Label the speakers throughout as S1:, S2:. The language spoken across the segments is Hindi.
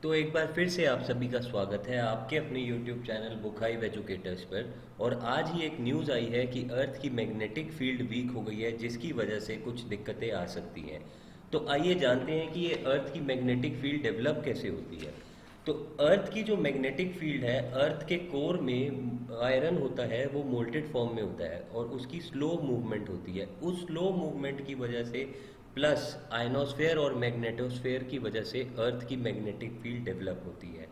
S1: तो एक बार फिर से आप सभी का स्वागत है आपके अपने YouTube channel book hive educators पर। और आज ही एक न्यूज़ आई है कि अर्थ की मैग्नेटिक फील्ड वीक हो गई है, जिसकी वजह से कुछ दिक्कतें आ सकती हैं। तो आइए जानते हैं कि ये अर्थ की मैग्नेटिक फील्ड डेवलप कैसे होती है। तो अर्थ की जो मैग्नेटिक फील्ड है, अर्थ के कोर में आयरन होता है, वो मोल्टेड फॉर्म में होता है और उसकी स्लो मूवमेंट होती है। उस स्लो मूवमेंट की वजह से प्लस आयनोस्फेयर और मैग्नेटोस्फेयर की वजह से अर्थ की मैग्नेटिक फील्ड डेवलप होती है।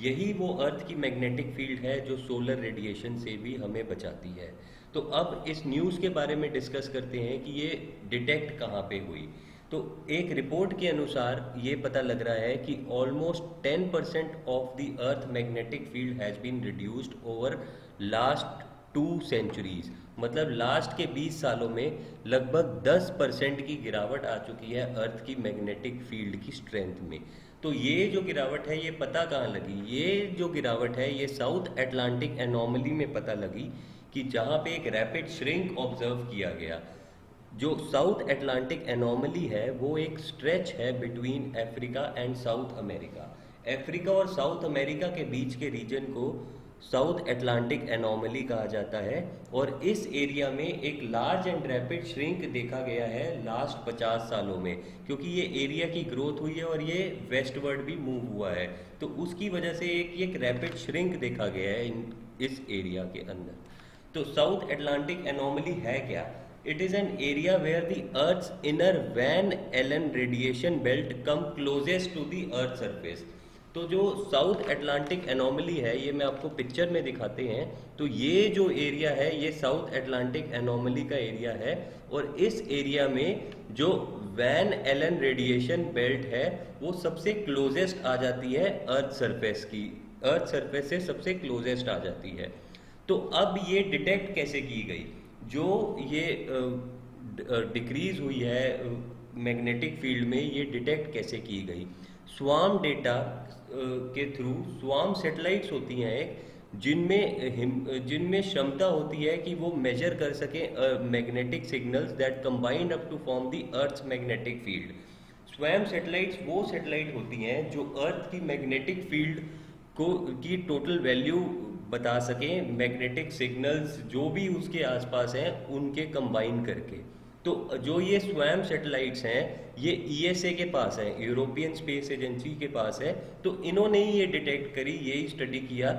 S1: यही वो अर्थ की मैग्नेटिक फील्ड है जो सोलर रेडिएशन से भी हमें बचाती है। तो अब इस न्यूज़ के बारे में डिस्कस करते हैं कि ये डिटेक्ट कहाँ पे हुई। तो एक रिपोर्ट के अनुसार ये पता लग रहा है कि almost 10% of the earth magnetic field has been reduced over last 2 centuries. मतलब लास्ट के 20 सालों में लगभग 10% की गिरावट आ चुकी है अर्थ की मैग्नेटिक फील्ड की स्ट्रेंथ में। तो ये जो गिरावट है ये पता कहाँ लगी? ये जो गिरावट है ये साउथ अटलांटिक एनोमली में पता लगी, कि जहाँ पे एक रैपिड श्रिंक ऑब्जर्व किया गया। जो साउथ अटलांटिक एनोमली है वो एक स्ट्रेच है between Africa and south America. Africa और साउथ अमेरिका के बीच के रीजन को साउथ अटलांटिक एनोमली कहा जाता है। और इस एरिया में एक लार्ज एंड रैपिड श्रिंक देखा गया है लास्ट 50 सालों में, क्योंकि ये एरिया की ग्रोथ हुई है और ये वेस्टवर्ड भी मूव हुआ है। तो उसकी वजह से एक रैपिड श्रिंक देखा गया है इस एरिया के अंदर। तो साउथ अटलांटिक एनोमली है क्या? It is an area where the Earth's inner Van Allen radiation belt come closest to the Earth surface। तो जो साउथ अटलांटिक एनोमली है ये मैं आपको पिक्चर में दिखाते हैं। तो ये जो एरिया है ये साउथ अटलांटिक एनोमली का एरिया है। और इस एरिया में जो वैन एलन रेडिएशन बेल्ट है वो सबसे क्लोजेस्ट आ जाती है अर्थ सरफेस की। अर्थ सरफेस से सबसे क्लोजेस्ट आ जाती है। तो अब ये डिटेक्ट कैसे की गई? जो ये डिक्रीज हुई है मैग्नेटिक फील्ड में, ये डिटेक्ट कैसे की गई? स्वार्म डेटा के थ्रू। स्वार्म सैटेलाइट्स होती हैं एक, जिनमें क्षमता होती है कि वो मेजर कर सके magnetic signals that combined up to form the earth's magnetic field. स्वयं सैटेलाइट्स वो सैटेलाइट होती हैं जो अर्थ की मैग्नेटिक फील्ड को की टोटल वैल्यू बता सकें, मैग्नेटिक सिग्नल्स जो भी उसके आसपास हैं उनके कंबाइन करके। तो जो ये स्वयं सैटेलाइट्स हैं ये ईएसए के पास है, यूरोपियन स्पेस एजेंसी के पास है। तो इन्होंने ही ये डिटेक्ट करी, यही स्टडी किया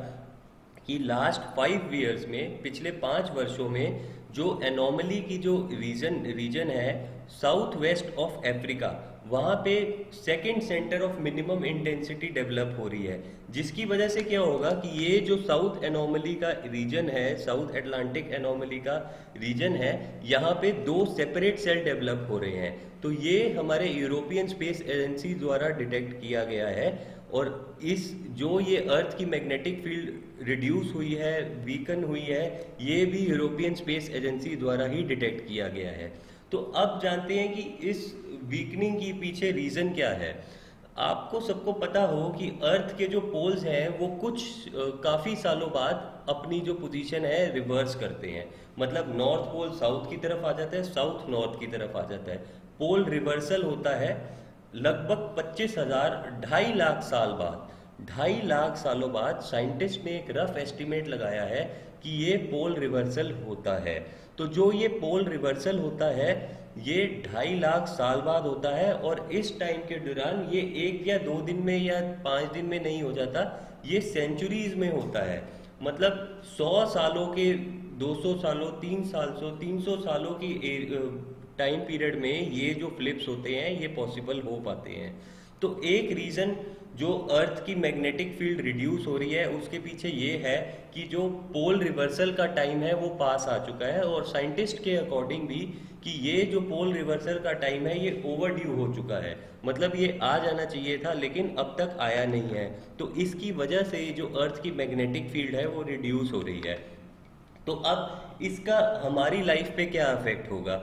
S1: कि लास्ट 5 ईयर्स में, पिछले 5 वर्षों में, जो एनोमली की जो रीजन है साउथ वेस्ट ऑफ अफ्रीका, वहाँ पे second centre of minimum intensity develop हो रही है। जिसकी वजह से क्या होगा कि ये जो साउथ एनोमली का रीजन है, साउथ अटलांटिक एनोमली का रीजन है, यहाँ पे 2 सेपरेट सेल डेवलप हो रहे हैं। तो ये हमारे यूरोपियन स्पेस एजेंसी द्वारा डिटेक्ट किया गया है। और इस जो ये अर्थ की मैग्नेटिक फील्ड रिड्यूस हुई है, वीकन हुई है, ये भी यूरोपियन स्पेस एजेंसी द्वारा ही डिटेक्ट किया गया है। तो अब जानते हैं कि इस वीकनिंग के पीछे रीज़न क्या है। आपको सबको पता हो कि अर्थ के जो पोल्स हैं वो कुछ काफ़ी सालों बाद अपनी जो पोजीशन है रिवर्स करते हैं। मतलब नॉर्थ पोल साउथ की तरफ आ जाता है, साउथ नॉर्थ की तरफ आ जाता है। पोल रिवर्सल होता है लगभग 25,000 2.5 लाख साल बाद। 2.5 लाख सालों बाद साइंटिस्ट ने एक रफ एस्टिमेट लगाया है कि ये पोल रिवर्सल होता है। तो जो ये पोल रिवर्सल होता है ये 2.5 लाख साल बाद होता है। और इस टाइम के दौरान ये 1 या 2 दिन में या 5 दिन में नहीं हो जाता, ये सेंचुरीज में होता है। मतलब 100 सालों के, 200 सालों, 300 सालों की टाइम पीरियड में ये जो फ्लिप्स होते हैं ये पॉसिबल हो पाते हैं। तो एक रीज़न जो अर्थ की मैग्नेटिक फील्ड रिड्यूस हो रही है उसके पीछे ये है कि जो पोल रिवर्सल का टाइम है वो पास आ चुका है। और साइंटिस्ट के अकॉर्डिंग भी कि ये जो पोल रिवर्सल का टाइम है ये ओवर ड्यू हो चुका है। मतलब ये आ जाना चाहिए था लेकिन अब तक आया नहीं है। तो इसकी वजह से जो अर्थ की मैग्नेटिक फील्ड है वो रिड्यूस हो रही है। तो अब इसका हमारी लाइफ पे क्या इफेक्ट होगा?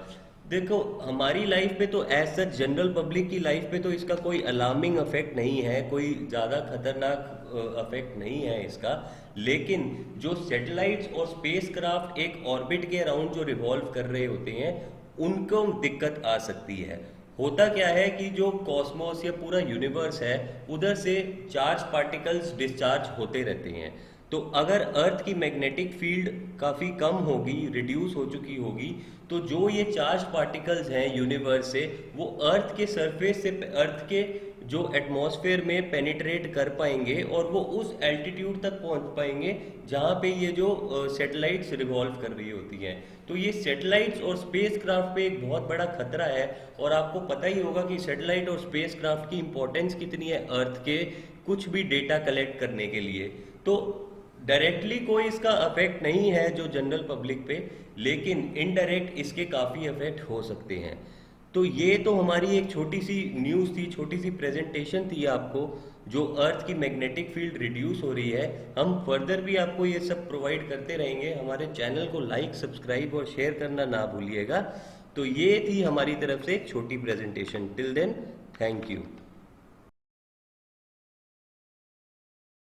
S1: देखो, हमारी लाइफ पे तो एज सच जनरल पब्लिक की लाइफ पे तो इसका कोई अलार्मिंग इफेक्ट नहीं है, कोई ज़्यादा खतरनाक इफेक्ट नहीं है इसका। लेकिन जो सैटेलाइट्स और स्पेसक्राफ्ट एक ऑर्बिट के अराउंड जो रिवॉल्व कर रहे होते हैं उनको दिक्कत आ सकती है। होता क्या है कि जो कॉस्मोस या पूरा यूनिवर्स है, उधर से चार्ज पार्टिकल्स डिस्चार्ज होते रहते हैं। तो अगर अर्थ की मैग्नेटिक फील्ड काफ़ी कम होगी, रिड्यूस हो चुकी होगी, तो जो ये चार्ज पार्टिकल्स हैं यूनिवर्स से, वो अर्थ के सरफेस से, अर्थ के जो एटमॉस्फेयर में पेनिट्रेट कर पाएंगे और वो उस एल्टीट्यूड तक पहुंच पाएंगे जहां पे ये जो सैटेलाइट्स रिवॉल्व कर रही होती हैं। तो ये सैटेलाइट्स और स्पेसक्राफ्ट पे एक बहुत बड़ा खतरा है। और आपको पता ही होगा कि सैटेलाइट और स्पेसक्राफ्ट की इंपॉर्टेंस कितनी है अर्थ के कुछ भी डेटा कलेक्ट करने के लिए। तो डायरेक्टली कोई इसका अफेक्ट नहीं है जो जनरल पब्लिक पे, लेकिन इनडायरेक्ट इसके काफ़ी इफेक्ट हो सकते हैं। तो ये तो हमारी एक छोटी सी न्यूज़ थी, छोटी सी प्रेजेंटेशन थी आपको, जो अर्थ की मैग्नेटिक फील्ड रिड्यूस हो रही है। हम फर्दर भी आपको ये सब प्रोवाइड करते रहेंगे। हमारे चैनल को लाइक, सब्सक्राइब और शेयर करना ना भूलिएगा। तो ये थी हमारी तरफ से एक छोटी presentation. Till then, thank you.